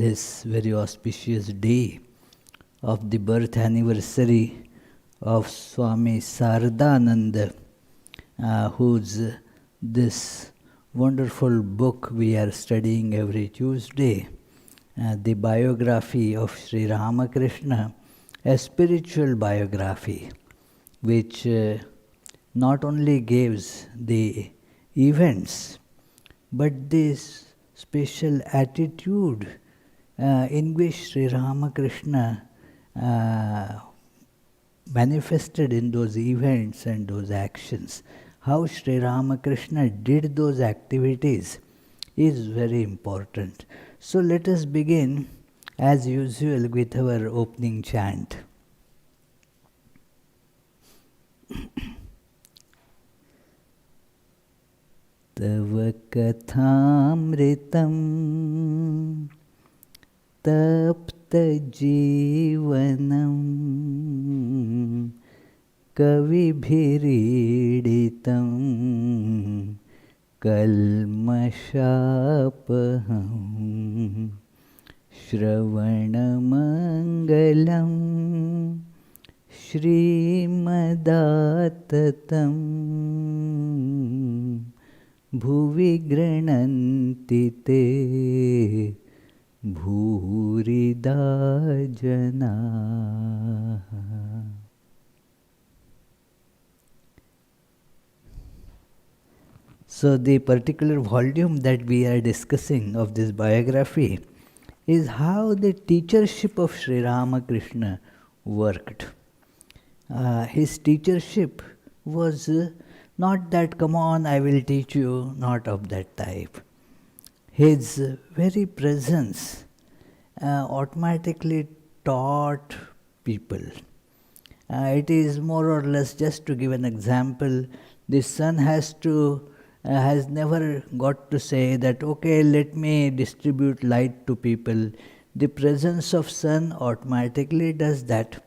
this very auspicious day of the birth anniversary of Swami Saradananda, whose this wonderful book we are studying every Tuesday, the biography of Sri Ramakrishna, a spiritual biography, which not only gives the events, but this special attitude in which Sri Ramakrishna manifested in those events and those actions. How Sri Ramakrishna did those activities is very important. So let us begin as usual with our opening chant. Tava kathamritam tapta jivanam kavibhiriditam kalmashapaham shravanamangalam shrimadattatam bhuvi grananti te bhurida jana. So the particular volume that we are discussing of this biography is how the teachership of Sri Ramakrishna worked. His teachership was not that, come on, I will teach you, not of that type. His very presence automatically taught people. It is more or less, just to give an example, the sun has never got to say that, okay, let me distribute light to people. The presence of sun automatically does that.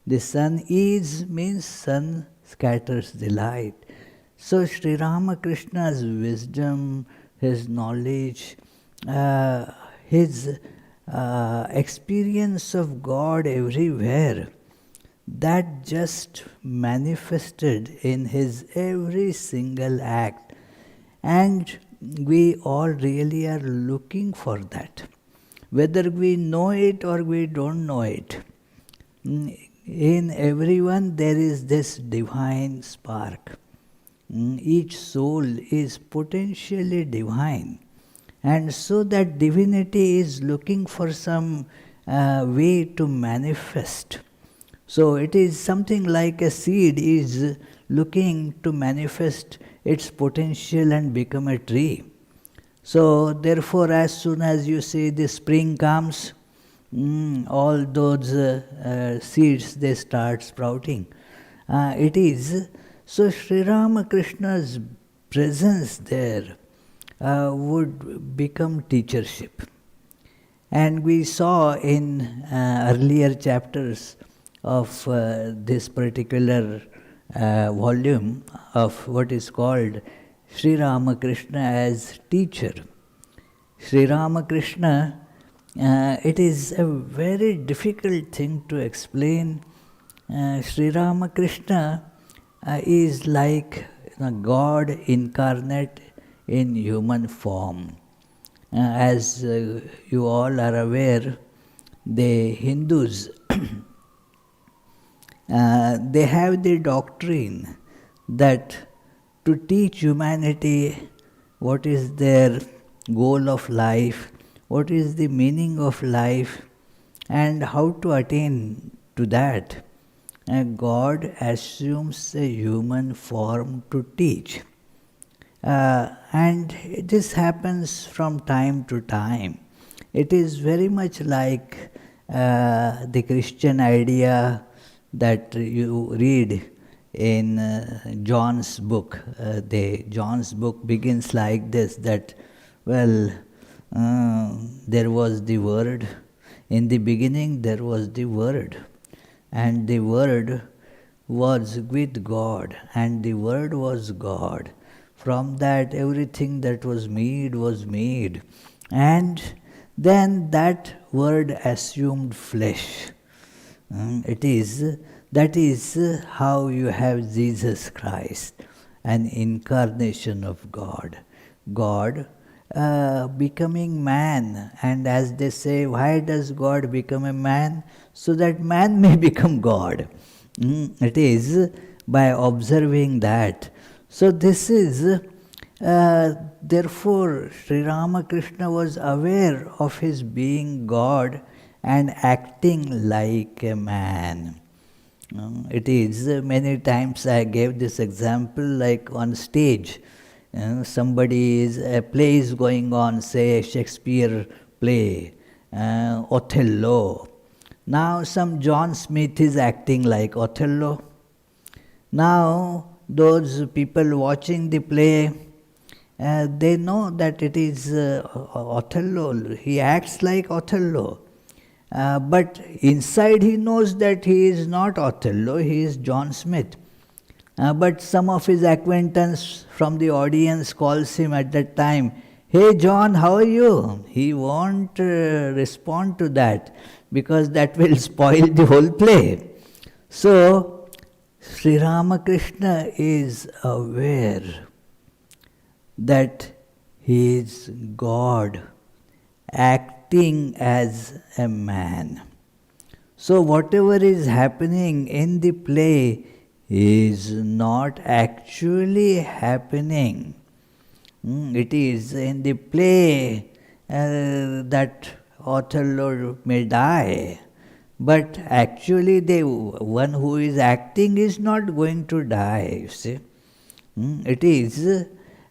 The sun means sun scatters the light. So Sri Ramakrishna's wisdom, his knowledge, his experience of God everywhere, that just manifested in his every single act. And we all really are looking for that. Whether we know it or we don't know it, in everyone there is this divine spark. Each soul is potentially divine. And so that divinity is looking for some way to manifest. So it is something like a seed is looking to manifest its potential and become a tree. So therefore, as soon as you see the spring comes, all those seeds, they start sprouting. So Sri Ramakrishna's presence there would become teachership. And we saw in earlier chapters of this particular volume of what is called Sri Ramakrishna as teacher. Sri Ramakrishna, it is a very difficult thing to explain. Sri Ramakrishna is like God incarnate in human form. As you all are aware, the Hindus, they have the doctrine that to teach humanity what is their goal of life, what is the meaning of life, and how to attain to that, God assumes a human form to teach. And this happens from time to time. It is very much like the Christian idea that you read in John's book. John's book begins like this, that, there was the Word. In the beginning there was the Word. And the Word was with God, and the Word was God. From that everything that was made, and then that word assumed flesh. That is how you have Jesus Christ, an incarnation of God. God becoming man, and as they say, why does God become a man? So that man may become God. It is by observing that. So this is, therefore, Sri Ramakrishna was aware of his being God and acting like a man. It is, many times I gave this example, like on stage. A play is going on, say a Shakespeare play, Othello. Now some John Smith is acting like Othello. Now those people watching the play, they know that it is Othello. He acts like Othello. But inside he knows that he is not Othello, he is John Smith. But some of his acquaintance from the audience calls him at that time, "Hey John, how are you?" He won't respond to that, because that will spoil the whole play. So, Sri Ramakrishna is aware that he is God acting as a man. So whatever is happening in the play is not actually happening. It is in the play that Othello may die, but actually the one who is acting is not going to die, you see. It is,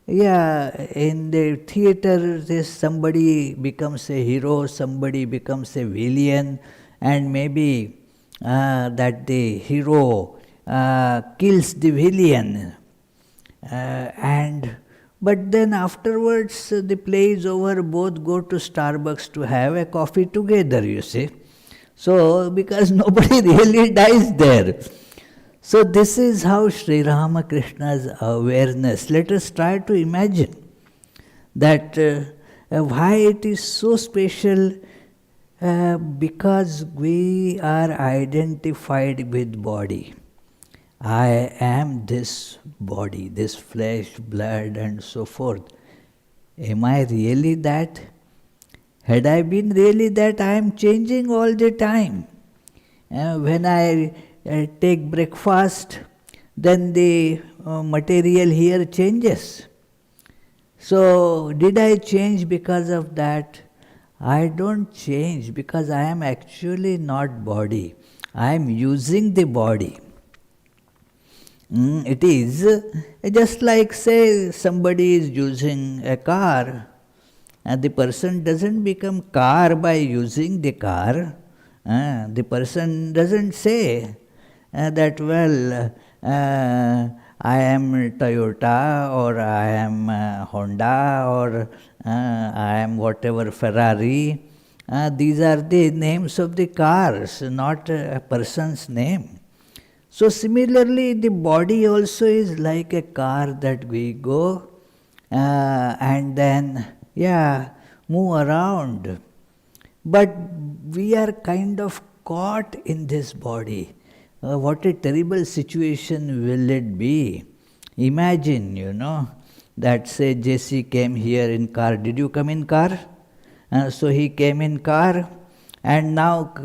in the theatre, somebody becomes a hero, somebody becomes a villain, and maybe that the hero kills the villain. But then afterwards, the play is over, both go to Starbucks to have a coffee together, you see. So, because nobody really dies there. So this is how Sri Ramakrishna's awareness. Let us try to imagine that why it is so special, because we are identified with body. I am this body, this flesh, blood and so forth. Am I really that? Had I been really that, I am changing all the time. When I take breakfast, then the material here changes. So, did I change because of that? I don't change because I am actually not body. I am using the body. It is just like, say, somebody is using a car, and the person doesn't become car by using the car. The person doesn't say that, well, I am Toyota, or I am Honda, or I am whatever, Ferrari. These are the names of the cars, not a person's name. So similarly, the body also is like a car that we go and then, move around. But we are kind of caught in this body. What a terrible situation will it be? Imagine, that say Jesse came here in car. Did you come in car? So he came in car, and now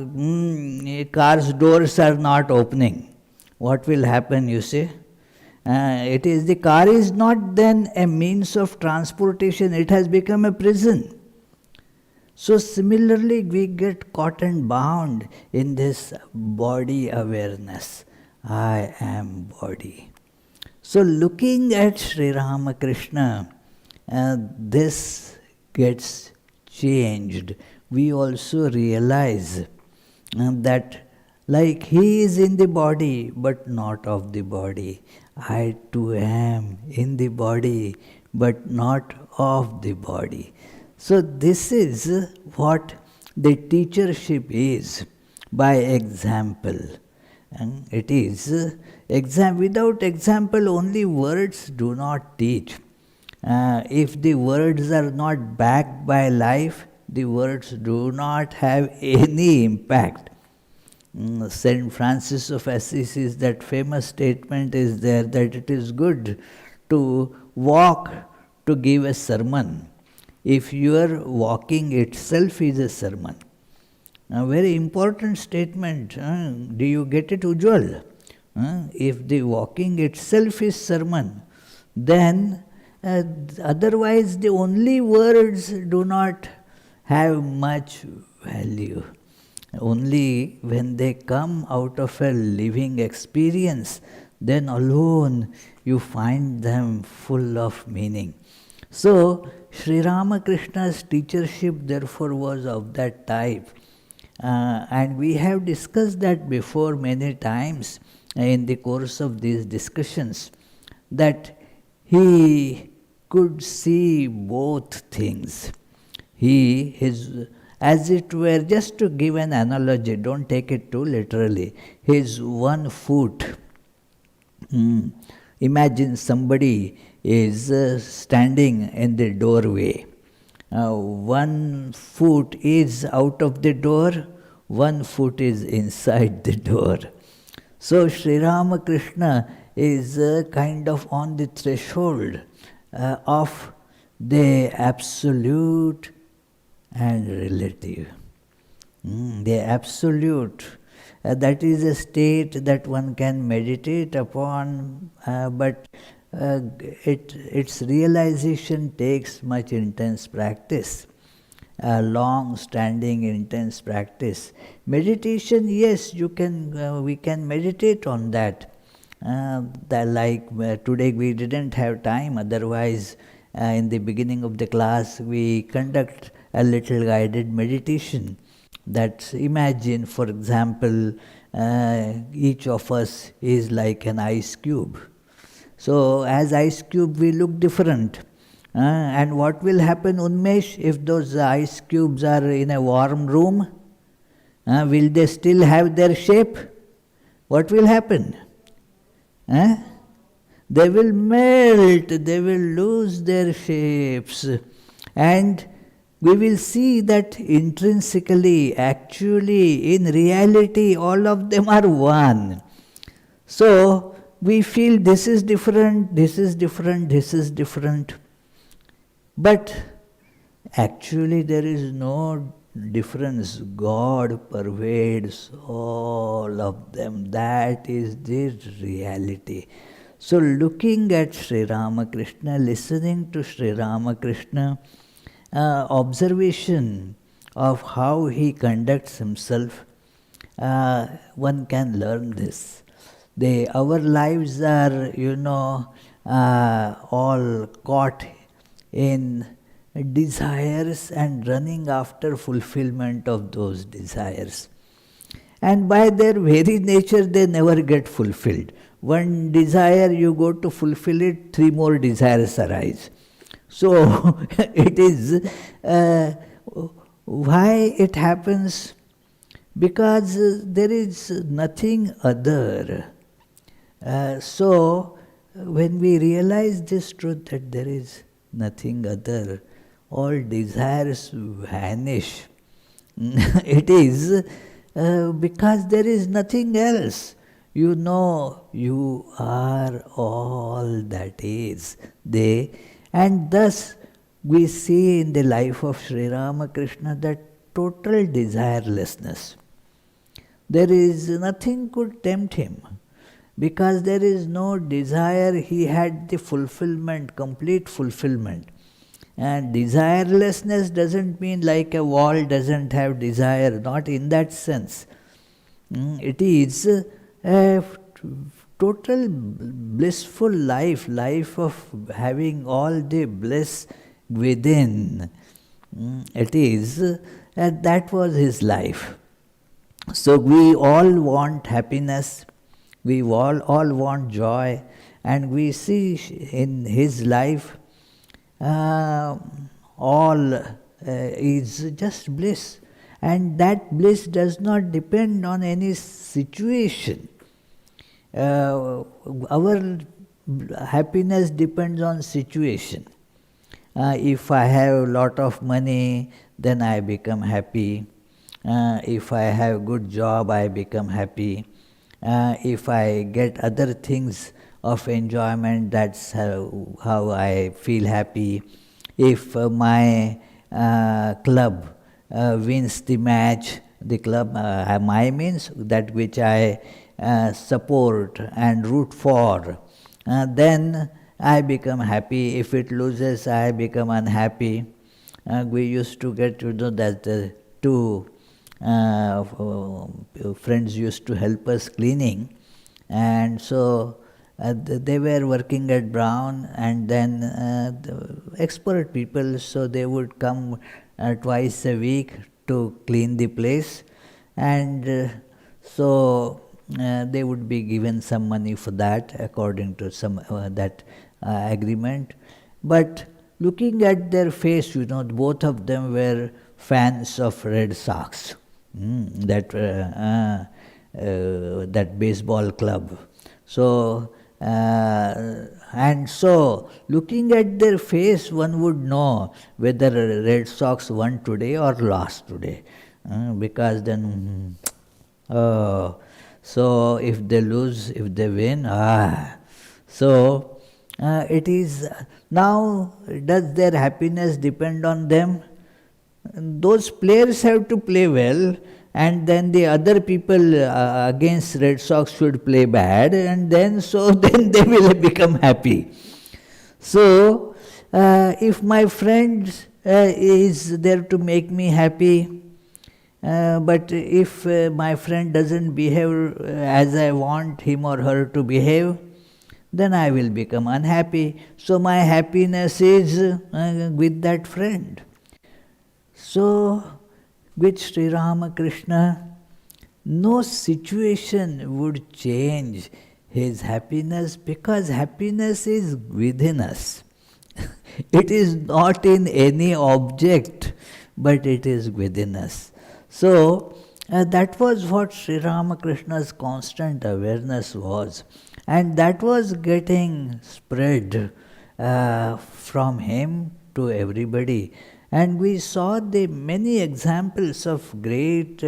car's doors are not opening. What will happen, you see? The car is not then a means of transportation, it has become a prison. So similarly, we get caught and bound in this body awareness. I am body. So looking at Sri Ramakrishna, this gets changed. We also realize that like he is in the body, but not of the body. I too am in the body, but not of the body. So this is what the teachership is, by example. And it is without example, only words do not teach. If the words are not backed by life, the words do not have any impact. Saint Francis of Assisi's that famous statement is there that it is good to walk to give a sermon if your walking itself is a sermon. A very important statement. Do you get it, Ujjwal? If the walking itself is sermon, then otherwise the only words do not have much value. Only when they come out of a living experience, then alone you find them full of meaning. So, Sri Ramakrishna's teachership therefore was of that type. And we have discussed that before many times in the course of these discussions, that he could see both things. As it were, just to give an analogy, don't take it too literally, his one foot. Imagine somebody is standing in the doorway. One foot is out of the door, one foot is inside the door. So Sri Ramakrishna is kind of on the threshold of the absolute and relative. The absolute, that is a state that one can meditate upon, but its realization takes much intense practice, long-standing intense practice. Meditation, yes, we can meditate on that. Today we didn't have time, otherwise in the beginning of the class we conduct a little guided meditation. That imagine, for example, each of us is like an ice cube. So as ice cube we look different. And what will happen, Unmesh, if those ice cubes are in a warm room? Will they still have their shape? What will happen? They will melt, they will lose their shapes. And we will see that intrinsically, actually, in reality, all of them are one. So, we feel this is different, this is different, this is different. But actually there is no difference. God pervades all of them. That is the reality. So looking at Sri Ramakrishna, listening to Sri Ramakrishna, observation of how he conducts himself, one can learn this. Our lives are, all caught in desires and running after fulfillment of those desires. And by their very nature, they never get fulfilled. One desire, you go to fulfill it, 3 more desires arise. So, it is, why it happens? Because there is nothing other. So, when we realize this truth that there is nothing other, all desires vanish. It is because there is nothing else. You know you are all that is. And thus we see in the life of Sri Ramakrishna that total desirelessness. There is nothing could tempt him. Because there is no desire, he had the fulfillment, complete fulfillment. And desirelessness doesn't mean like a wall doesn't have desire, not in that sense. It is a total blissful life of having all the bliss within. It is, that was his life. So we all want happiness. We all want joy, and we see in his life all is just bliss. And that bliss does not depend on any situation. Our happiness depends on situation. If I have a lot of money, then I become happy. If I have good job, I become happy. If I get other things of enjoyment, that's how I feel happy. If my club wins the match, the club, my means that which I support and root for, then I become happy. If it loses, I become unhappy. We used to get to know that the two friends used to help us cleaning, and so they were working at Brown, and then the expert people, so they would come twice a week to clean the place, and they would be given some money for that according to some that agreement. But looking at their face, both of them were fans of Red Sox, that baseball club. So, and so looking at their face, one would know whether Red Sox won today or lost today, because then, so if they lose, if they win, so it is now. Does their happiness depend on them? Those players have to play well, and then the other people against Red Sox should play bad, and then then they will become happy. So, if my friend is there to make me happy, but if my friend doesn't behave as I want him or her to behave, then I will become unhappy. So my happiness is with that friend. So, with Sri Ramakrishna, no situation would change his happiness, because happiness is within us. It is not in any object, but it is within us. So, that was what Sri Ramakrishna's constant awareness was. And that was getting spread from him to everybody. And we saw the many examples of great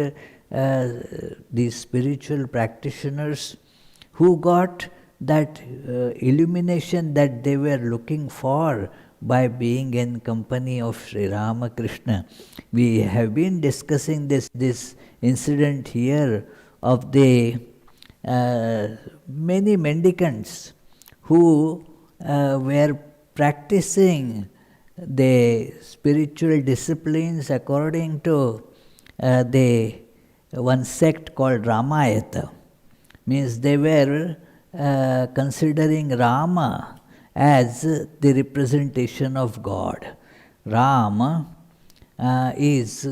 these spiritual practitioners who got that illumination that they were looking for by being in company of Sri Ramakrishna. We have been discussing this incident here of the many mendicants who were practicing the spiritual disciplines according to the one sect called Ramayata. Means they were considering Rama as the representation of God. Rama is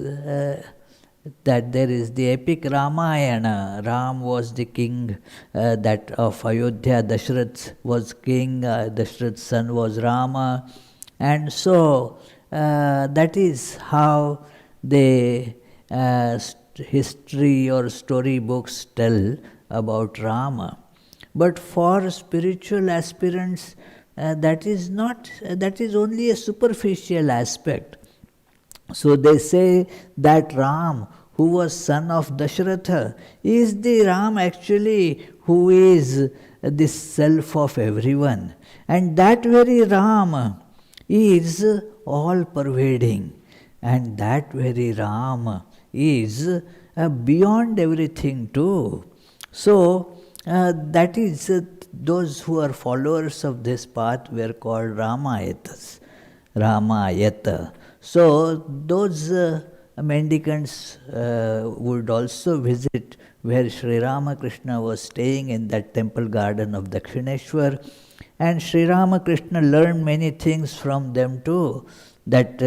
that there is the epic Ramayana. Ram was the king that of Ayodhya. Dashrath was king. Dashrath's son was Rama. And so that is how the history or story books tell about Rama. But for spiritual aspirants, that is only a superficial aspect. So they say that Ram, who was son of Dashratha, is the Ram actually who is the self of everyone. And that very Ram is all pervading. And that very Ram is beyond everything too. So that is those who are followers of this path were called Ramayatas. Ramayata. So those mendicants would also visit where Sri Ramakrishna was staying in that temple garden of Dakshineshwar, and Sri Ramakrishna learned many things from them too. That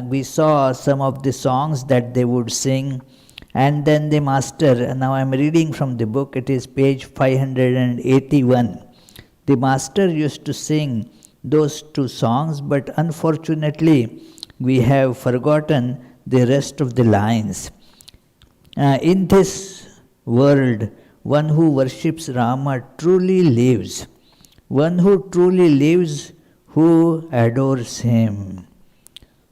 we saw some of the songs that they would sing, and then the master, now I am reading from the book, it is page 581. The master used to sing those two songs, but unfortunately we have forgotten the rest of the lines. In this world, one who worships Rama truly lives. One who truly lives, who adores him.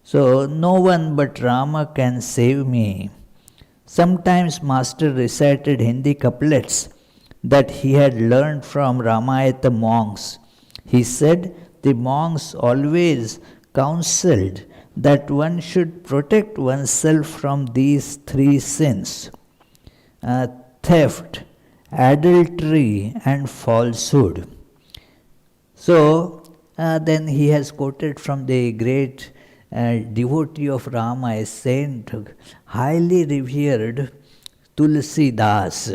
So, no one but Rama can save me. Sometimes Master recited Hindi couplets that he had learned from Ramayata monks. He said the monks always counseled that one should protect oneself from these three sins: theft, adultery, and falsehood. So, then he has quoted from the great devotee of Rama, a saint, highly revered Tulsi Das.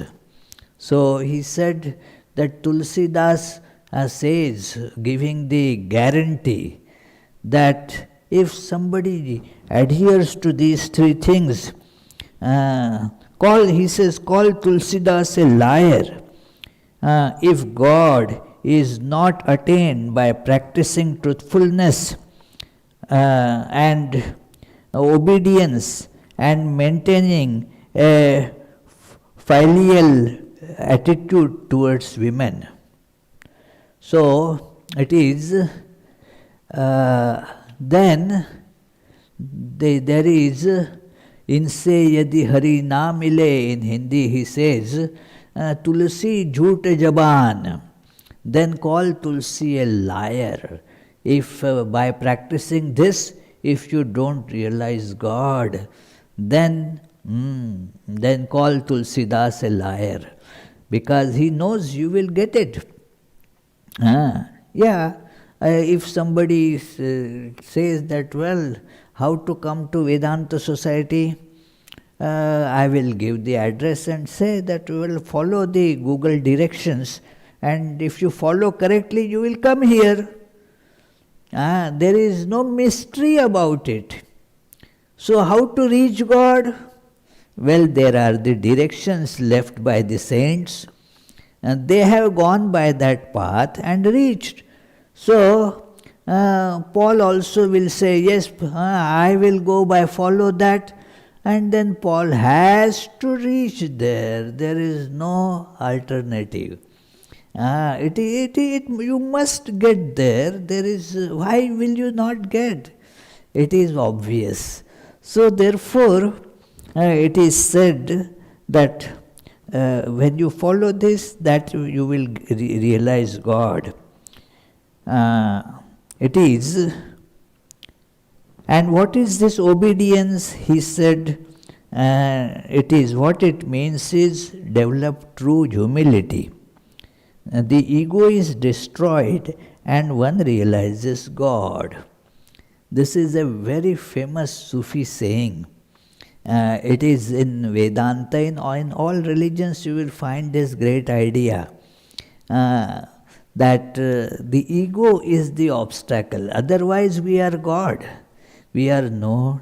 So he said that Tulsi Das says, giving the guarantee that if somebody adheres to these three things, he says, call Tulsidas a liar. If God is not attained by practicing truthfulness and obedience and maintaining a filial attitude towards women. So it is then there is inse yadi hari na mile. In Hindi he says Tulsi jhoot jaban, then call Tulsi a liar. If by practicing this, if you don't realize God, then call Tulsidas a liar, because he knows you will get it. If somebody says that, well, how to come to Vedanta Society, I will give the address and say that, well, follow the Google directions, and if you follow correctly, you will come here. There is no mystery about it. So how to reach God? Well, there are the directions left by the saints, and they have gone by that path and reached. So Paul also will say, yes, I will go by follow that, and then Paul has to reach there. There is no alternative. You must get there. Why will you not get? It is obvious. So therefore, it is said that when you follow this, that you will realize God. It is. And what is this obedience? He said, what it means is develop true humility. The ego is destroyed and one realizes God. This is a very famous Sufi saying. It is in Vedanta, in all religions you will find this great idea that the ego is the obstacle. Otherwise we are God. We are no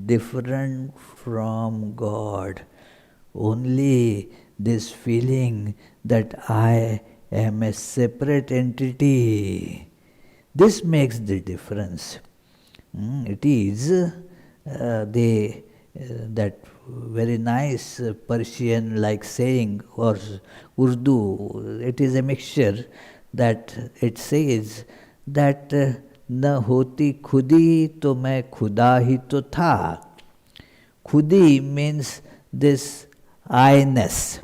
different from God. Only this feeling that I am a separate entity, this makes the difference. It is that very nice Persian-like saying, or Urdu, it is a mixture, that it says that na hoti khudi to main khuda hi to tha. Khudi means this I-ness,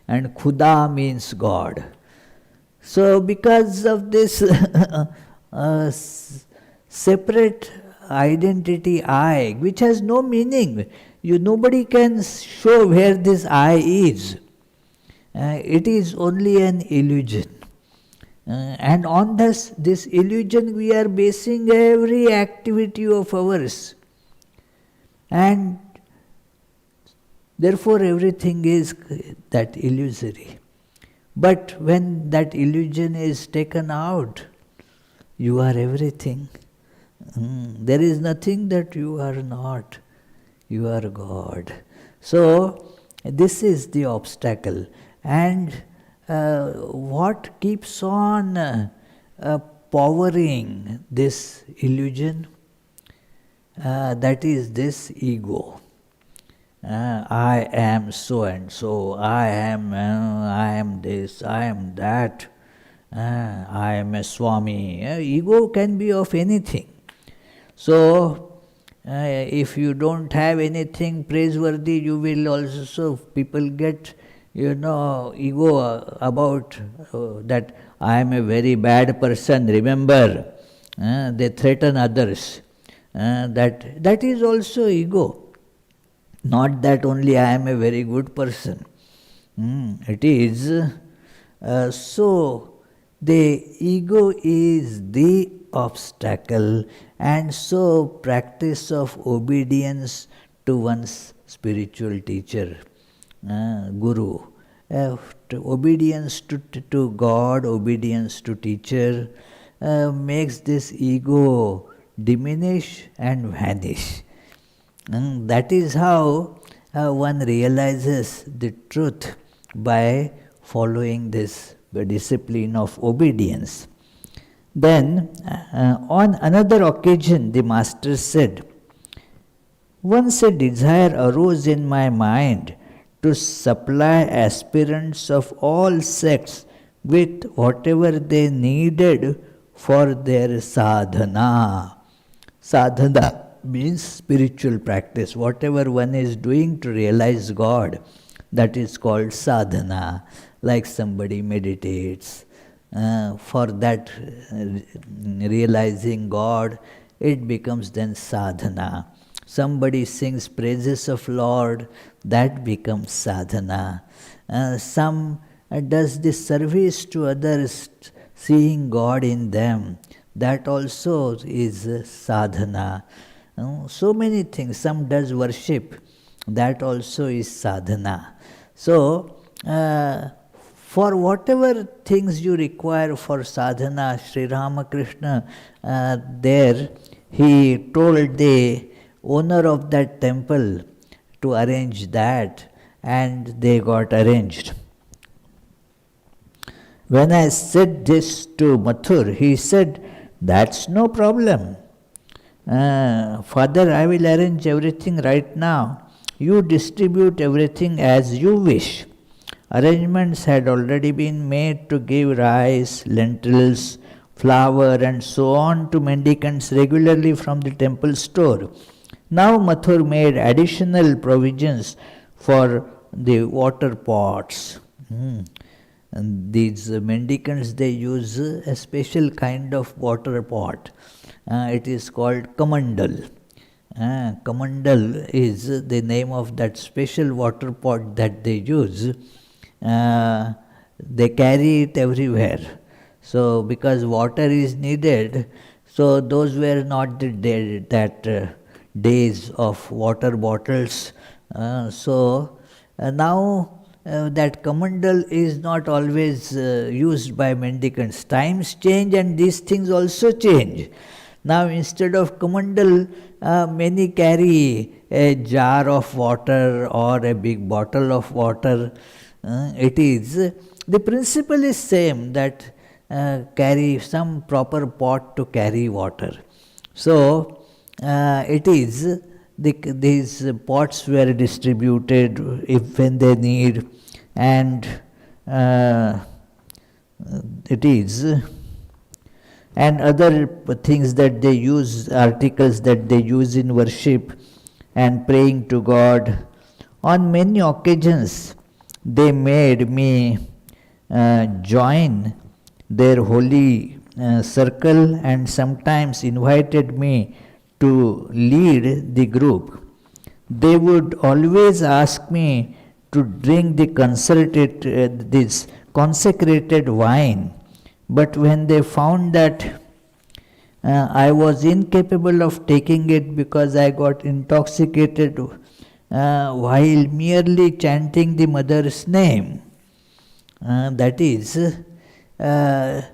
and khuda means God. So because of this separate identity I, which has no meaning, nobody can show where this I is. It is only an illusion. And on this illusion we are basing every activity of ours. And therefore everything is that illusory. But when that illusion is taken out, you are everything. There is nothing that you are not. You are God. So this is the obstacle. And what keeps on powering this illusion? That is this ego. I am so and so, I am this, I am that. I am a Swami. Ego can be of anything. So, if you don't have anything praiseworthy, you will also, people get, ego about that I am a very bad person. Remember, they threaten others. That is also ego. Not that only I am a very good person. It is. So, the ego is the obstacle, and so practice of obedience to one's spiritual teacher, Guru, obedience to God, obedience to teacher, makes this ego diminish and vanish. That is how one realizes the truth by following this discipline of obedience. Then, on another occasion, the master said, "Once a desire arose in my mind to supply aspirants of all sects with whatever they needed for their sadhana." Sadhana means spiritual practice. Whatever one is doing to realize God, that is called sadhana. Like somebody meditates. For that realizing God, it becomes then sadhana. Somebody sings praises of Lord, that becomes sadhana. Some does the service to others, seeing God in them, that also is sadhana. So many things. Some does worship, that also is sadhana. So, for whatever things you require for sadhana, Sri Ramakrishna, there he told the owner of that temple to arrange that, and they got arranged. When I said this to Mathur, he said, "That's no problem. Father, I will arrange everything right now. You distribute everything as you wish." Arrangements had already been made to give rice, lentils, flour and so on to mendicants regularly from the temple store. Now Mathur made additional provisions for the water pots. And these mendicants, they use a special kind of water pot. It is called kamandal. Kamandal is the name of that special water pot that they use. They carry it everywhere. So, because water is needed, so those were not the days of water bottles. Now that kamandal is not always used by mendicants. Times change and these things also change. Now instead of kamandal, many carry a jar of water or a big bottle of water. The principle is same, that carry some proper pot to carry water. So these pots were distributed when they need, and and other things that they use, articles that they use in worship and praying to God. On many occasions, they made me join their holy circle, and sometimes invited me to lead the group. They would always ask me to drink the this consecrated wine, but when they found that I was incapable of taking it because I got intoxicated while merely chanting the mother's name, that is a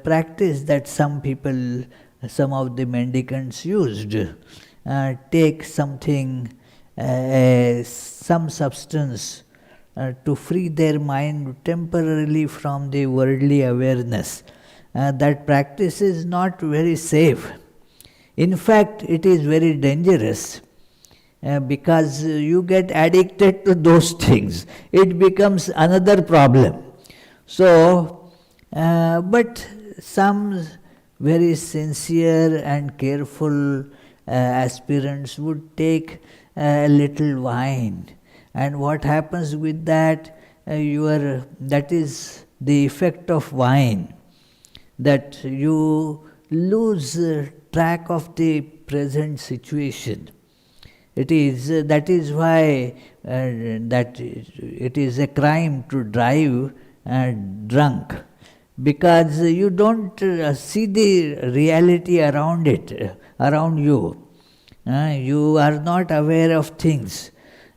practice that some of the mendicants used. Take something, some substance to free their mind temporarily from the worldly awareness. That practice is not very safe. In fact, it is very dangerous because you get addicted to those things. It becomes another problem. So, but some very sincere and careful aspirants would take a little wine, and what happens with that? That is the effect of wine, that you lose track of the present situation. That is why that it is a crime to drive drunk, because you don't see the reality around you. You are not aware of things.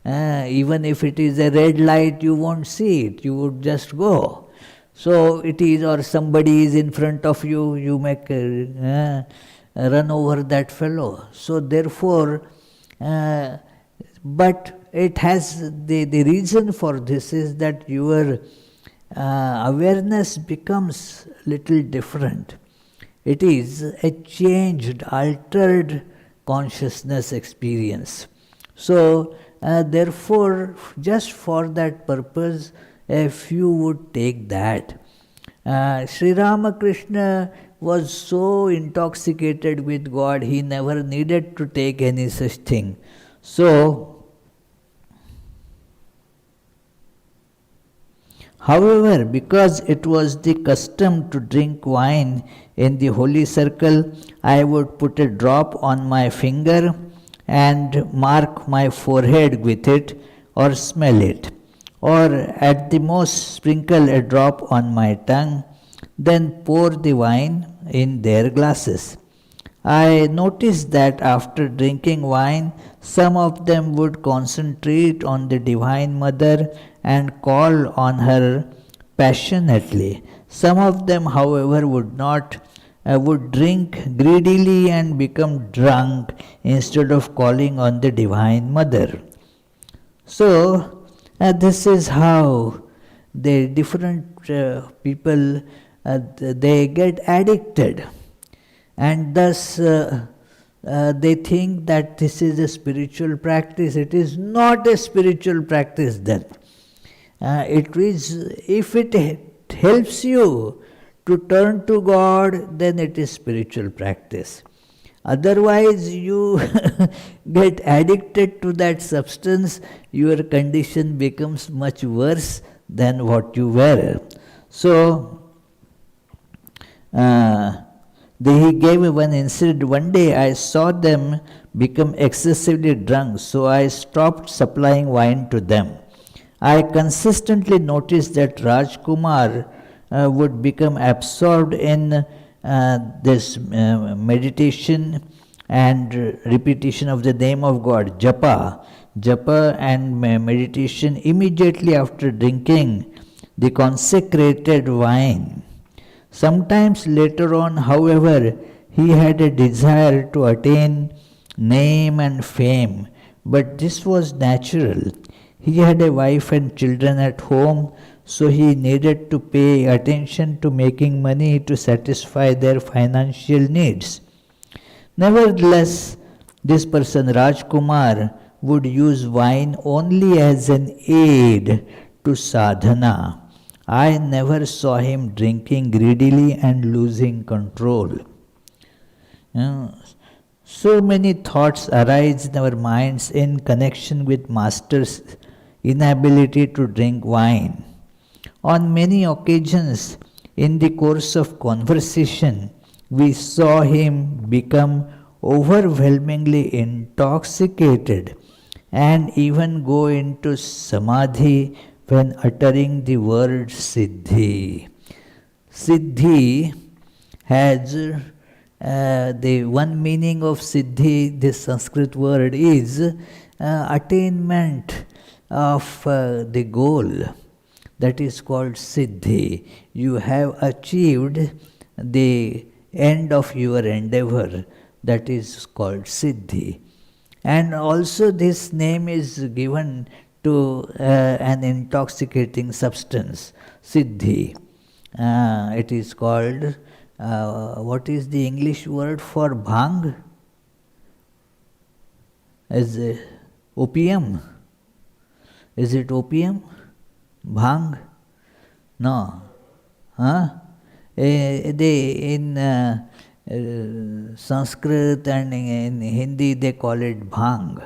Even if it is a red light, you won't see it. You would just go. So it is, or somebody is in front of you, you make run over that fellow. So therefore, but it has the reason for this is that your awareness becomes little different. It is a changed, altered consciousness experience. So therefore, just for that purpose, a few would take that. Sri Ramakrishna was so intoxicated with God, he never needed to take any such thing. So, however, because it was the custom to drink wine in the holy circle, I would put a drop on my finger and mark my forehead with it, or smell it, or at the most sprinkle a drop on my tongue, then pour the wine in their glasses. I noticed that after drinking wine, some of them would concentrate on the Divine Mother and call on her passionately. Some of them, however, would drink greedily and become drunk instead of calling on the Divine Mother. So, this is how the different people they get addicted, and thus they think that this is a spiritual practice. It is not a spiritual practice then. It is, if it helps you to turn to God, then it is spiritual practice. Otherwise, you get addicted to that substance, your condition becomes much worse than what you were. So, he gave one incident. One day I saw them become excessively drunk, so I stopped supplying wine to them. I consistently noticed that Rajkumar would become absorbed in this meditation and repetition of the name of God, japa and meditation immediately after drinking the consecrated wine. Sometimes later on, however, he had a desire to attain name and fame, but this was natural. He had a wife and children at home, so he needed to pay attention to making money to satisfy their financial needs. Nevertheless, this person, Rajkumar, would use wine only as an aid to sadhana. I never saw him drinking greedily and losing control. So many thoughts arise in our minds in connection with Master's inability to drink wine. On many occasions, in the course of conversation, we saw him become overwhelmingly intoxicated and even go into Samadhi when uttering the word Siddhi. Siddhi has the one meaning of Siddhi, this Sanskrit word, is attainment of the goal. That is called Siddhi. You have achieved the end of your endeavor. That is called Siddhi. And also this name is given to an intoxicating substance, Siddhi. It is called, what is the English word for bhang? Is opium? Is it opium? Bhang? No. In Sanskrit and in Hindi they call it bhang.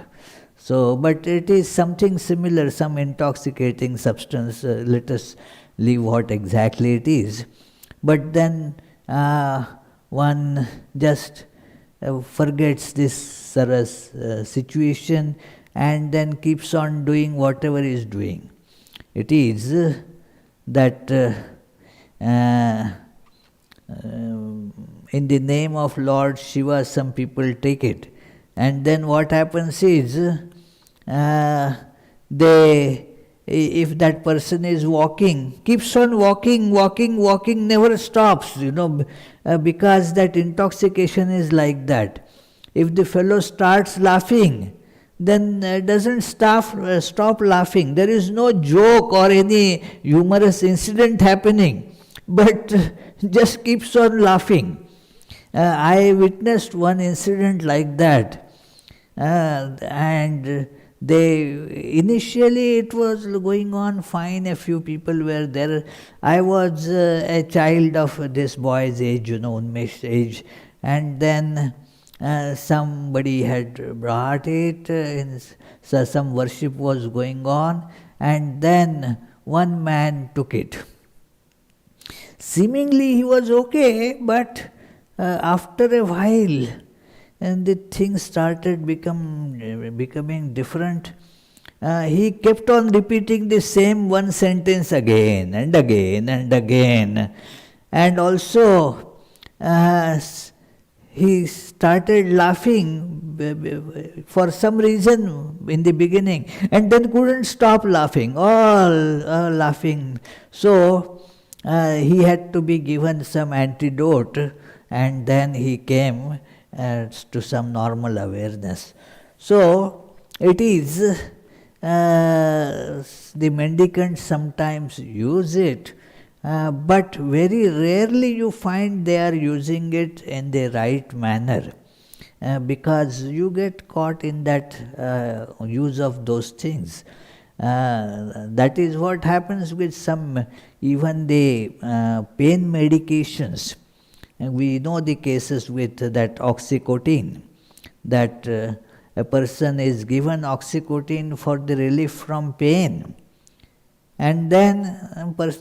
So, but it is something similar, some intoxicating substance. Let us leave what exactly it is. But then one just forgets this situation and then keeps on doing whatever he is doing. It is that in the name of Lord Shiva, some people take it. And then what happens is, if that person is walking, keeps on walking, never stops, because that intoxication is like that. If the fellow starts laughing, then doesn't stop laughing. There is no joke or any humorous incident happening, but just keeps on laughing. I witnessed one incident like that, and initially it was going on fine, a few people were there. I was a child of this boy's age, Unmesh's age, and then somebody had brought it, so some worship was going on, and then one man took it. Seemingly he was okay, but after a while, and the things started becoming different. He kept on repeating the same one sentence again and again and again. And also, he started laughing for some reason in the beginning, and then couldn't stop laughing, all laughing. So, he had to be given some antidote, and then he came to some normal awareness. So, it is, the mendicants sometimes use it, but very rarely you find they are using it in the right manner, because you get caught in that use of those things. That is what happens with some, even the pain medications. And we know the cases with that oxycodone, that a person is given oxycodone for the relief from pain, and then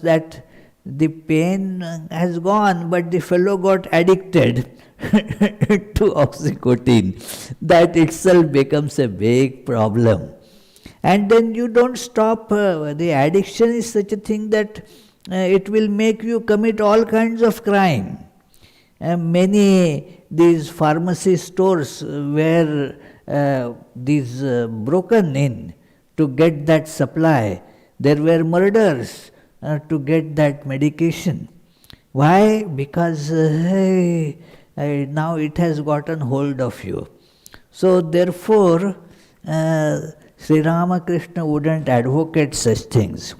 that the pain has gone, but the fellow got addicted to oxycodone. That itself becomes a big problem. And then you don't stop. The addiction is such a thing that it will make you commit all kinds of crime. Many these pharmacy stores were these broken in to get that supply. There were murders to get that medication. Why? Because now it has gotten hold of you. So therefore, Sri Ramakrishna wouldn't advocate such things.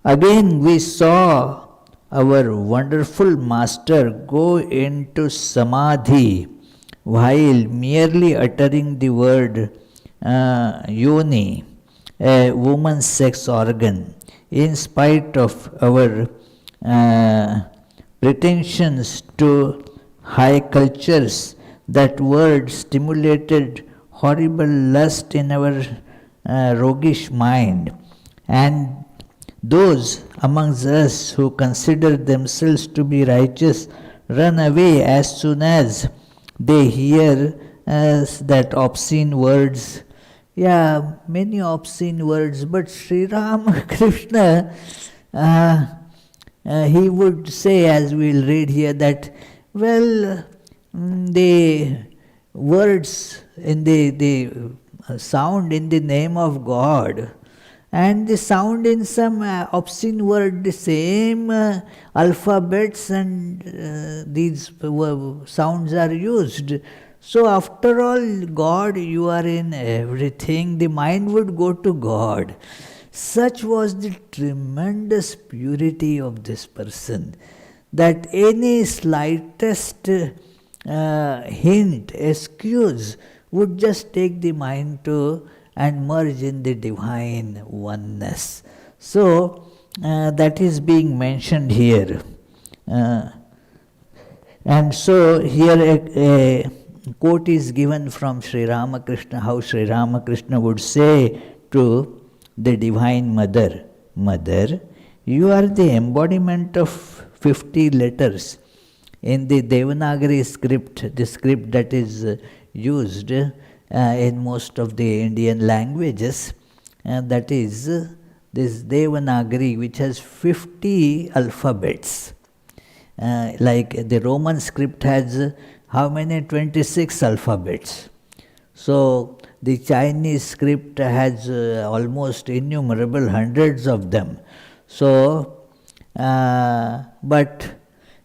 Again, we saw our wonderful master go into Samadhi while merely uttering the word yoni, a woman's sex organ, in spite of our pretensions to high cultures. That word stimulated horrible lust in our roguish mind, and those amongst us who consider themselves to be righteous run away as soon as they hear that obscene words. Yeah, many obscene words, but Sri Ramakrishna, he would say, as we'll read here, that, well, the words in the sound in the name of God, and the sound in some obscene word, the same alphabets and these sounds are used. So after all, God, you are in everything. The mind would go to God. Such was the tremendous purity of this person, that any slightest hint, excuse, would just take the mind to and merge in the divine oneness. So that is being mentioned here. And so here a quote is given from Sri Ramakrishna, how Sri Ramakrishna would say to the Divine Mother, Mother, you are the embodiment of 50 letters in the Devanagari script, the script that is used in most of the Indian languages, that is this Devanagari, which has 50 alphabets. Like the Roman script has how many? 26 alphabets. So the Chinese script has almost innumerable hundreds of them. So, but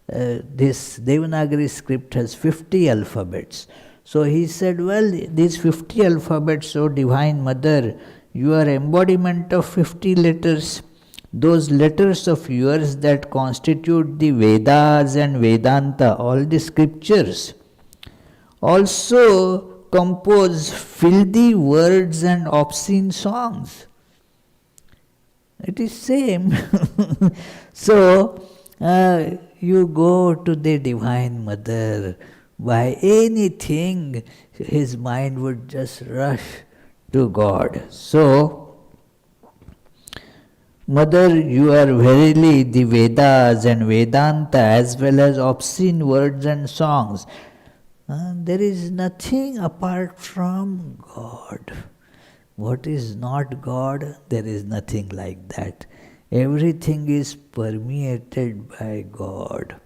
this Devanagari script has 50 alphabets. So he said, well, these 50 alphabets, O Divine Mother, you are embodiment of 50 letters. Those letters of yours that constitute the Vedas and Vedanta, all the scriptures, also compose filthy words and obscene songs. It is same. So, you go to the Divine Mother, by anything, his mind would just rush to God. So, Mother, you are verily the Vedas and Vedanta as well as obscene words and songs. There is nothing apart from God. What is not God, there is nothing like that. Everything is permeated by God.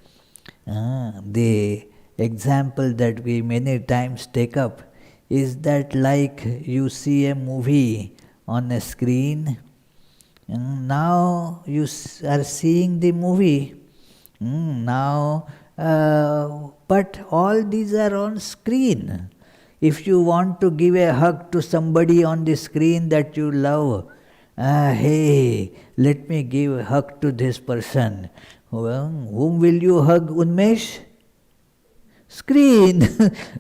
The example that we many times take up is that like you see a movie on a screen, now you are seeing the movie. But all these are on screen. If you want to give a hug to somebody on the screen that you love, hey, let me give a hug to this person. Well, whom will you hug, Unmesh? Screen.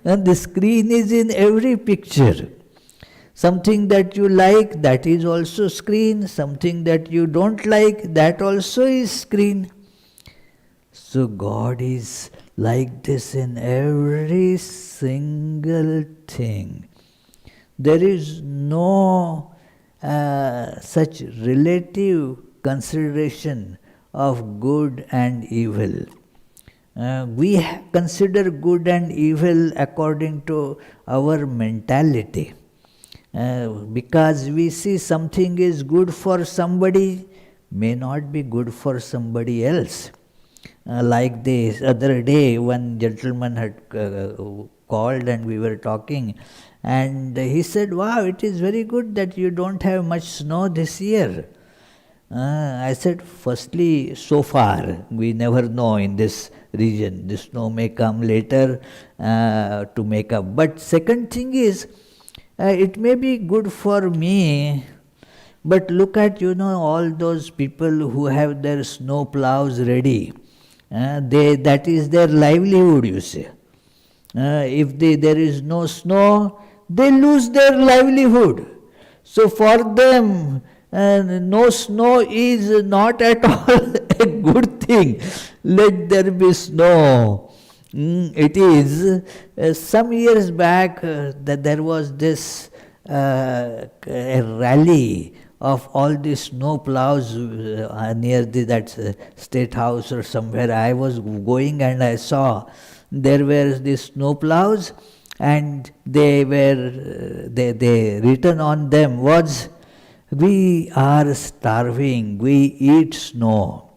And the screen is in every picture. Something that you like, that is also screen. Something that you don't like, that also is screen. So God is like this in every single thing. There is no such relative consideration of good and evil. We consider good and evil according to our mentality. Because we see something is good for somebody, may not be good for somebody else. Like this other day, one gentleman had called and we were talking, and he said, wow, it is very good that you don't have much snow this year. I said, firstly, so far, we never know in this region. The snow may come later to make up. But second thing is, it may be good for me, but look at, all those people who have their snow plows ready. That is their livelihood, you see. If there is no snow, they lose their livelihood. So for them, no snow is not at all a good thing. Let there be snow. It is. Some years back, that there was this a rally of all these snow plows near that state house or somewhere. I was going and I saw there were these snow plows, and they written on them was, we are starving, we eat snow.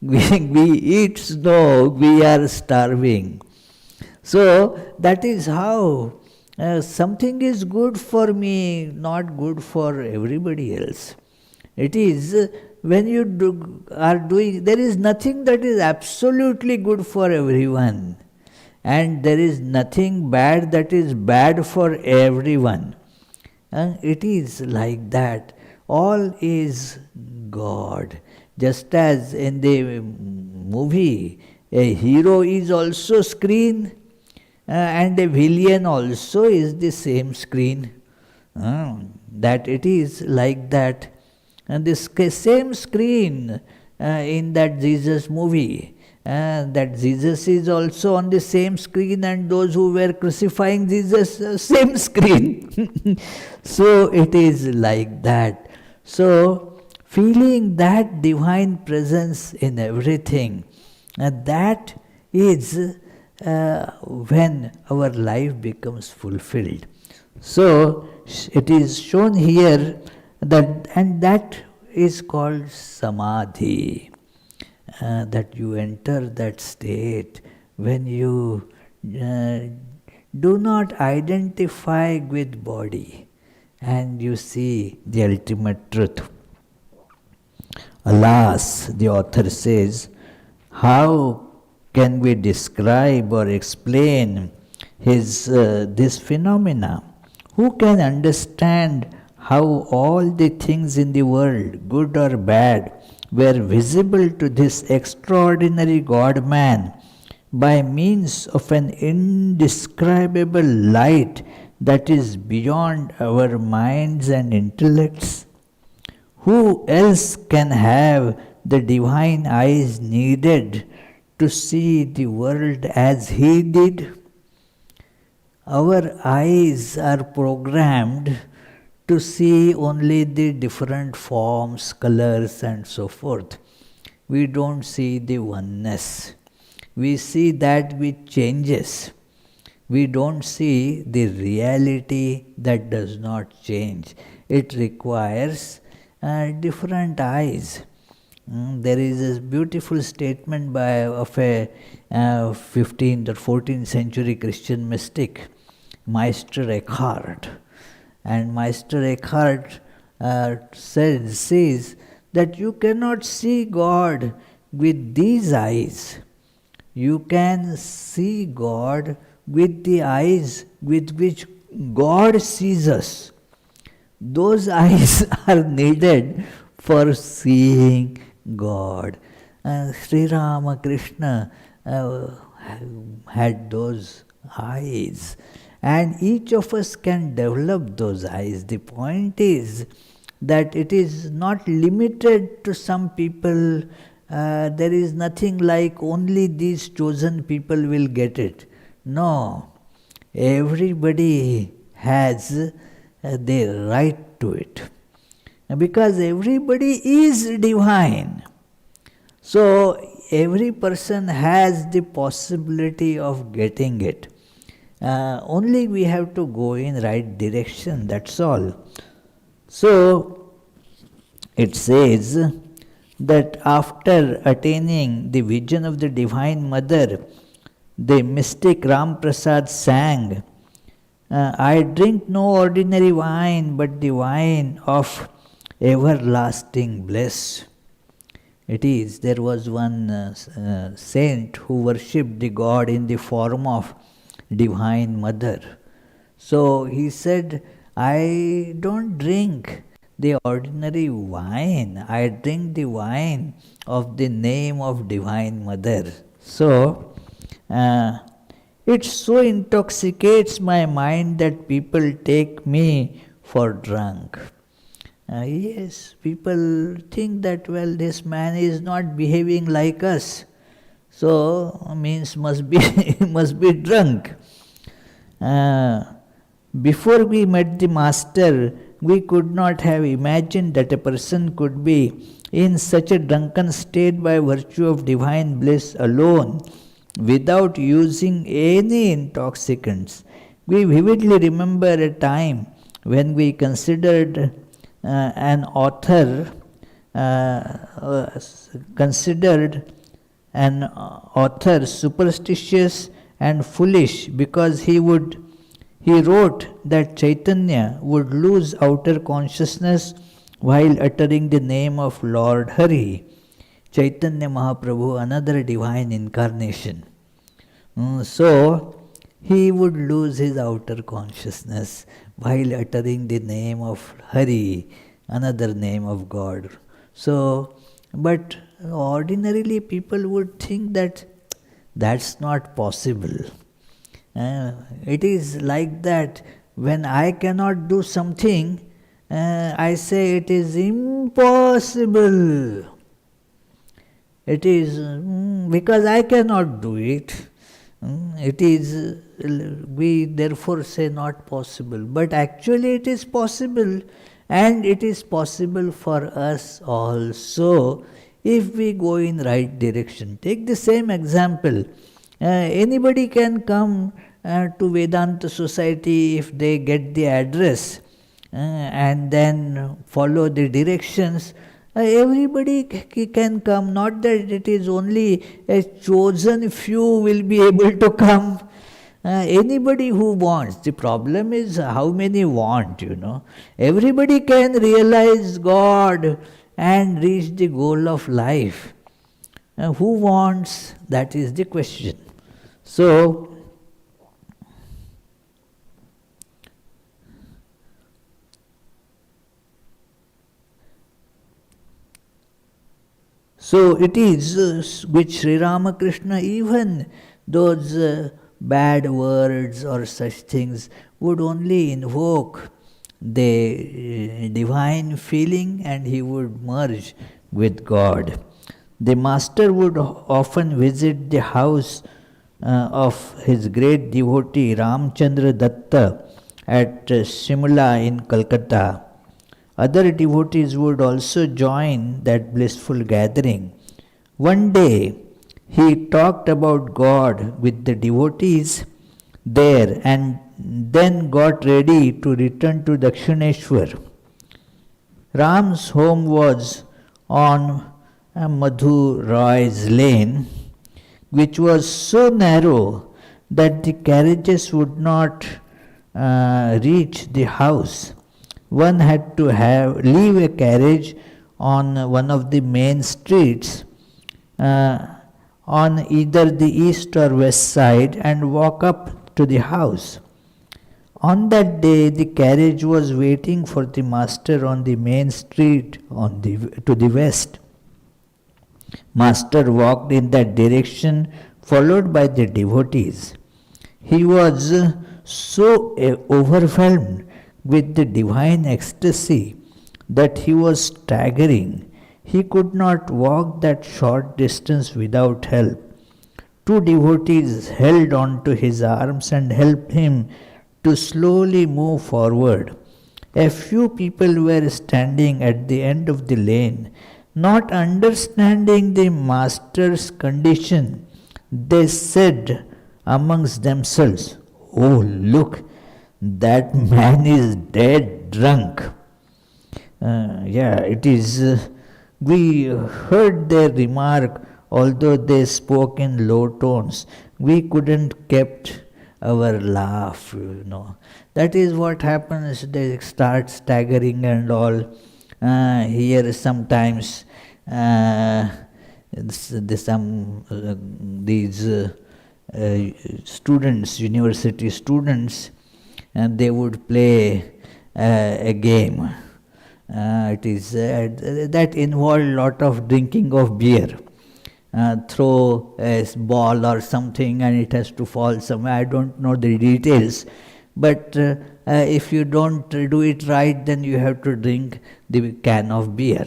We eat snow, we are starving. So that is how something is good for me, not good for everybody else. It is when you are doing, there is nothing that is absolutely good for everyone. And there is nothing bad that is bad for everyone. It is like that. All is God. Just as in the movie, a hero is also screen, and a villain also is the same screen. That it is like that. And this same screen in that Jesus movie, that Jesus is also on the same screen, and those who were crucifying Jesus, same screen. So it is like that. So feeling that divine presence in everything, that is when our life becomes fulfilled. So it is shown here that, and that is called Samadhi, that you enter that state when you do not identify with body and you see the ultimate truth. Alas, the author says, how can we describe or explain this phenomena? Who can understand how all the things in the world, good or bad, were visible to this extraordinary God-man by means of an indescribable light that is beyond our minds and intellects? Who else can have the divine eyes needed to see the world as he did? Our eyes are programmed to see only the different forms, colors, and so forth. We don't see the oneness. We see that which changes. We don't see the reality that does not change. It requires different eyes. There is this beautiful statement of a 15th or 14th century Christian mystic, Meister Eckhart. And Meister Eckhart says that you cannot see God with these eyes. You can see God with the eyes with which God sees us. Those eyes are needed for seeing God. Sri Ramakrishna had those eyes. And each of us can develop those eyes. The point is that it is not limited to some people. There is nothing like only these chosen people will get it. No, everybody has the right to it. Because everybody is divine. So every person has the possibility of getting it. Only we have to go in right direction, that's all. So it says that after attaining the vision of the Divine Mother, the mystic Ram Prasad sang, I drink no ordinary wine, but the wine of everlasting bliss. There was one saint who worshipped the God in the form of Divine Mother. So he said, I don't drink the ordinary wine, I drink the wine of the name of Divine Mother. So it so intoxicates my mind that people take me for drunk. Yes, people think that, well, this man is not behaving like us, so means must be drunk. Before we met the Master, we could not have imagined that a person could be in such a drunken state by virtue of divine bliss alone, without using any intoxicants. We vividly remember a time when we considered an author superstitious and foolish because he wrote that Chaitanya would lose outer consciousness while uttering the name of Lord Hari. Chaitanya Mahaprabhu, another divine incarnation. So he would lose his outer consciousness while uttering the name of Hari, another name of God. So, but ordinarily people would think that that's not possible. It is like that when I cannot do something, I say it is impossible. It is because I cannot do it. It is, we therefore say not possible. But actually it is possible, and it is possible for us also if we go in right direction. Take the same example. Anybody can come to Vedanta Society if they get the address and then follow the directions. Everybody can come, not that it is only a chosen few will be able to come. Anybody who wants. The problem is how many want, Everybody can realize God and reach the goal of life. Who wants? That is the question. So it is which Sri Ramakrishna, even those bad words or such things, would only invoke the divine feeling and he would merge with God. The master would often visit the house of his great devotee Ramchandra Datta at Simla in Calcutta. Other devotees would also join that blissful gathering. One day, he talked about God with the devotees there and then got ready to return to Dakshineshwar. Ram's home was on Madhu Roy's lane, which was so narrow that the carriages would not reach the house. One had to leave a carriage on one of the main streets on either the east or west side and walk up to the house. On that day, the carriage was waiting for the master on the main street to the west. Master walked in that direction, followed by the devotees. He was so overwhelmed with the divine ecstasy that he was staggering. He could not walk that short distance without help. Two devotees held on to his arms and helped him to slowly move forward. A few people were standing at the end of the lane. Not understanding the master's condition, they said amongst themselves, "Oh, look, that man is dead drunk." It is. We heard their remark, although they spoke in low tones. We couldn't kept our laugh, That is what happens. They start staggering and all. Here sometimes these students, university students, and they would play a game. It is that involved a lot of drinking of beer. Throw a ball or something and it has to fall somewhere. I don't know the details, but if you don't do it right, then you have to drink the can of beer.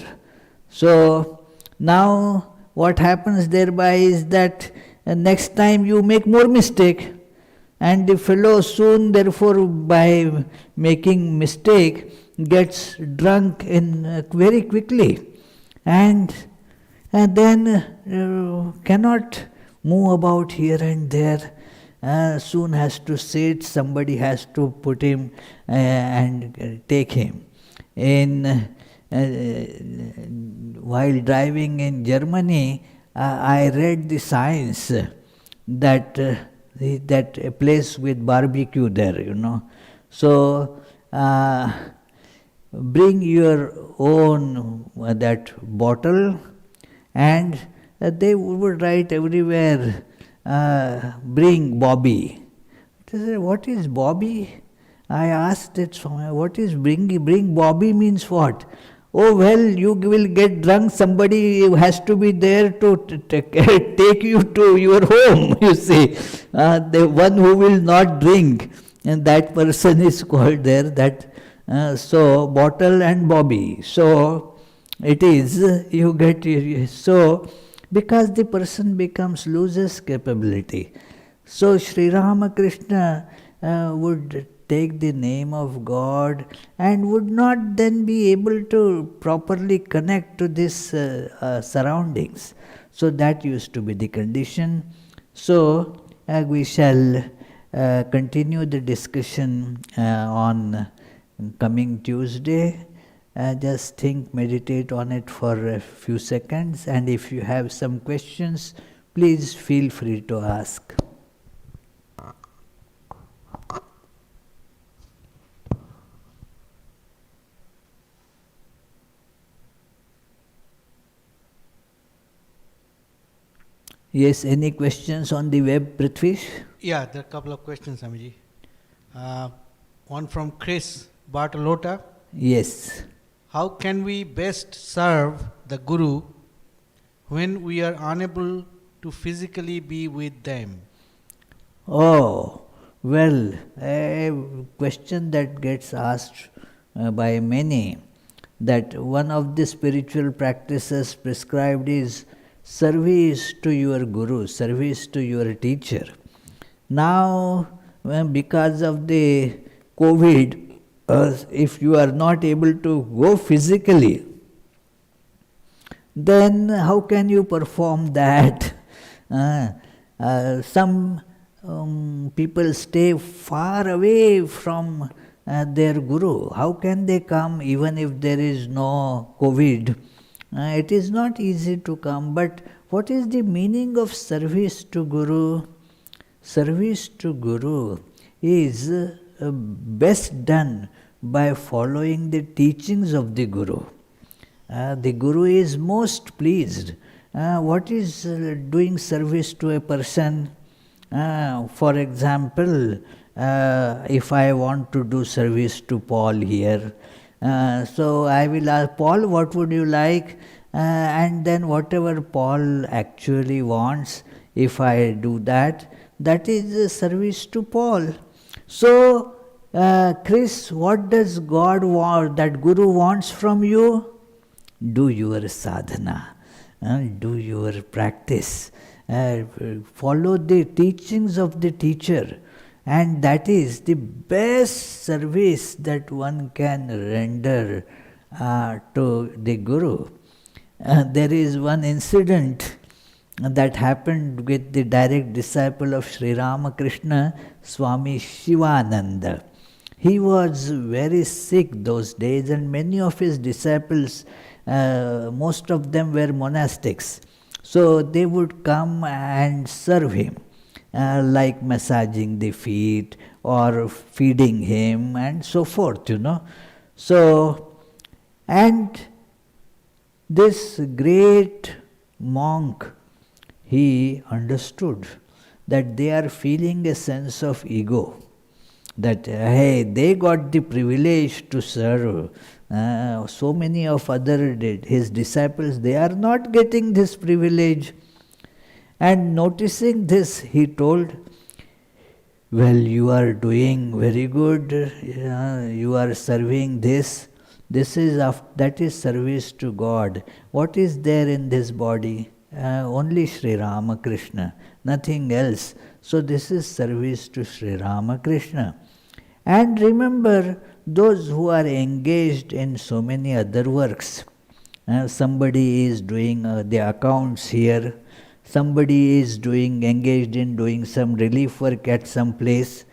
So now what happens thereby is that next time you make more mistake, and the fellow soon therefore by making mistake gets drunk in very quickly, and then cannot move about here and there. Soon has to sit, somebody has to put him and take him. While driving in Germany, I read the signs that a place with barbecue there, So bring your own that bottle, and they would write everywhere, bring Bobby. They said, what is Bobby? I asked it, Swami, what is bring Bobby means what? Oh, well, you will get drunk, somebody has to be there to take you to your home, you see. The one who will not drink, and that person is called there, that So bottle and Bobby. So it is, you get, so because the person loses capability. So Sri Ramakrishna would take the name of God and would not then be able to properly connect to this surroundings. So that used to be the condition. So we shall continue the discussion on coming Tuesday. Just think, meditate on it for a few seconds, and if you have some questions, please feel free to ask. Yes, any questions on the web, Prithvish? Yeah, there are a couple of questions, Swamiji. One from Chris Bartolota. Yes. How can we best serve the Guru when we are unable to physically be with them? Oh, well, a question that gets asked by many, that one of the spiritual practices prescribed is service to your Guru, service to your teacher. Now, because of the COVID, if you are not able to go physically, then how can you perform that? Some people stay far away from their Guru. How can they come even if there is no COVID? It is not easy to come. But what is the meaning of service to Guru? Service to Guru is best done by following the teachings of the Guru. The Guru is most pleased. What is doing service to a person? For example, if I want to do service to Paul here, so I will ask Paul, what would you like? And then whatever Paul actually wants, if I do that, that is a service to Paul. So, Chris, what does God want, that Guru wants from you? Do your sadhana, do your practice, follow the teachings of the teacher, and that is the best service that one can render to the Guru. There is one incident that happened with the direct disciple of Sri Ramakrishna, Swami Shivananda. He was very sick those days, and many of his disciples, most of them were monastics. So they would come and serve him, like massaging the feet or feeding him and so forth, So, and this great monk, he understood that they are feeling a sense of ego, that hey, they got the privilege to serve. So many of his disciples, they are not getting this privilege. And noticing this, he told, well, you are doing very good, you are serving this. That is service to God. What is there in this body? Only Sri Ramakrishna, nothing else. So this is service to Sri Ramakrishna. And remember, those who are engaged in so many other works, somebody is doing the accounts here, somebody is engaged in doing some relief work at some place,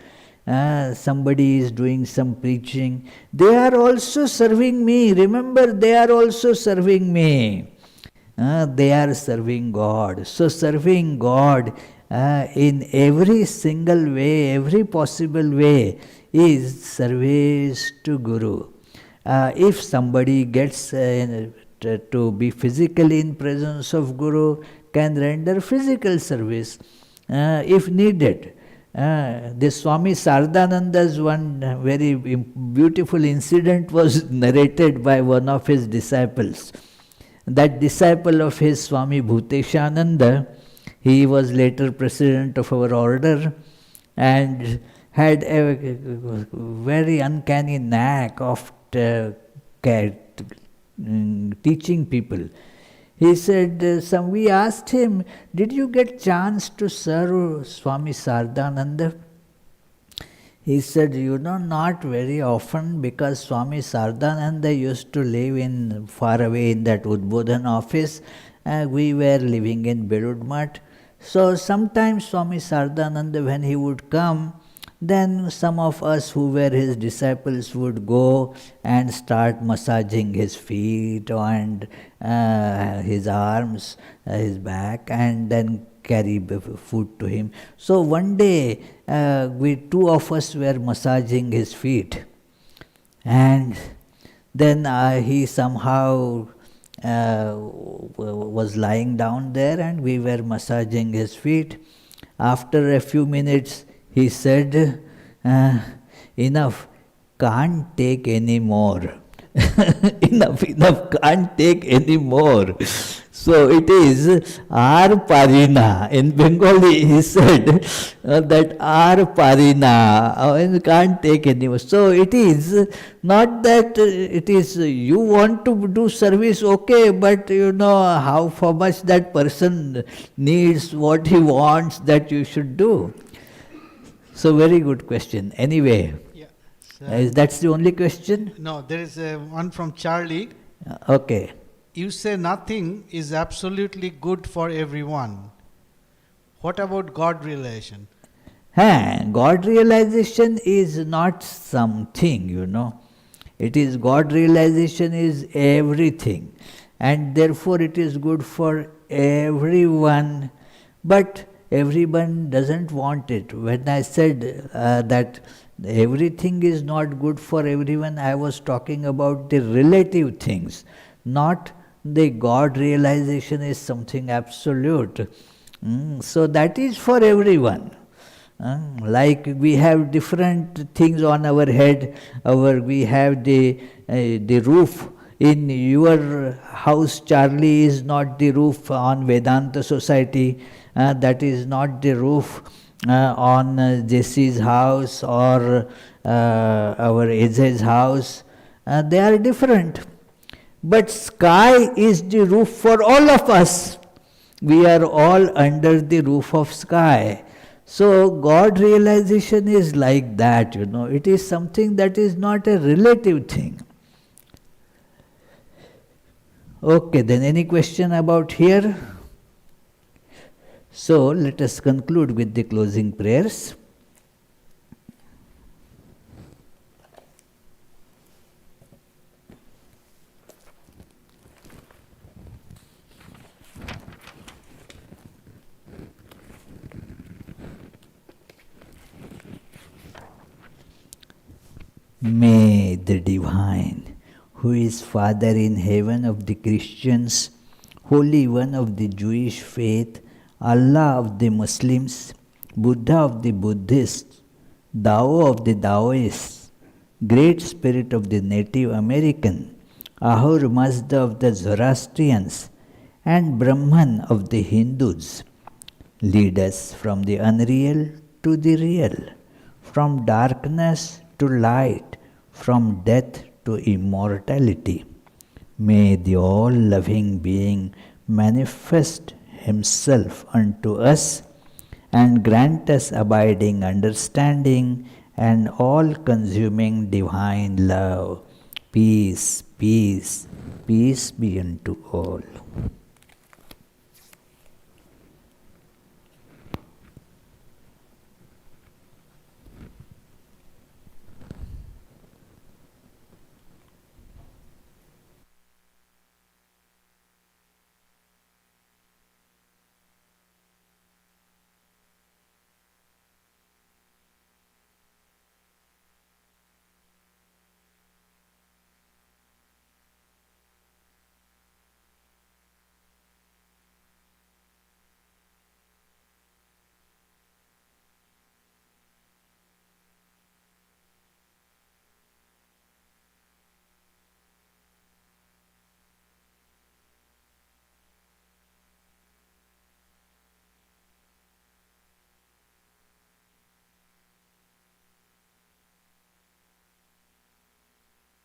somebody is doing some preaching. They are also serving me. Remember, they are also serving me. They are serving God. So serving God in every single way, every possible way, is service to Guru. If somebody gets to be physically in presence of Guru, can render physical service if needed. This Swami Saradananda's one very beautiful incident was narrated by one of his disciples. That disciple of his, Swami Bhuteshananda, he was later president of our order, and had a very uncanny knack of teaching people. He said, we asked him, did you get chance to serve Swami Saradananda? He said, not very often, because Swami Saradananda used to live far away in that Udbodhan office. We were living in Berudmat. So sometimes Swami Saradananda, when he would come, then some of us who were his disciples would go and start massaging his feet and his arms, his back, and then carry food to him. So one day, two of us were massaging his feet, and then he somehow was lying down there, and we were massaging his feet. After a few minutes, he said, enough, can't take any more. enough, can't take any more. So it is Ar Parina. In Bengali he said that Ar Parina, can't take any more. So it is not that it is you want to do service, okay, but how much that person needs, what he wants, that you should do. So very good question. Anyway, that's the only question? No, there is one from Charlie. Okay. You say nothing is absolutely good for everyone. What about God realization? God realization is not something, It is God realization is everything. And therefore it is good for everyone. But everyone doesn't want it. When I said that everything is not good for everyone, I was talking about the relative things, not the God realization is something absolute. So that is for everyone. Like we have different things on our head. We have the roof. In your house, Charlie, is not the roof on Vedanta Society. That is not the roof on Jesse's house or our Ajay's house. They are different. But sky is the roof for all of us. We are all under the roof of sky. So God realization is like that, It is something that is not a relative thing. Okay, then any question about here? So let us conclude with the closing prayers. May the Divine, who is Father in heaven of the Christians, Holy One of the Jewish faith, Allah of the Muslims, Buddha of the Buddhists, Tao of the Taoists, Great Spirit of the Native American, Ahura Mazda of the Zoroastrians, and Brahman of the Hindus, lead us from the unreal to the real, from darkness to light, from death to immortality. May the all-loving being manifest himself unto us and grant us abiding understanding and all-consuming divine love. Peace, peace, peace be unto all.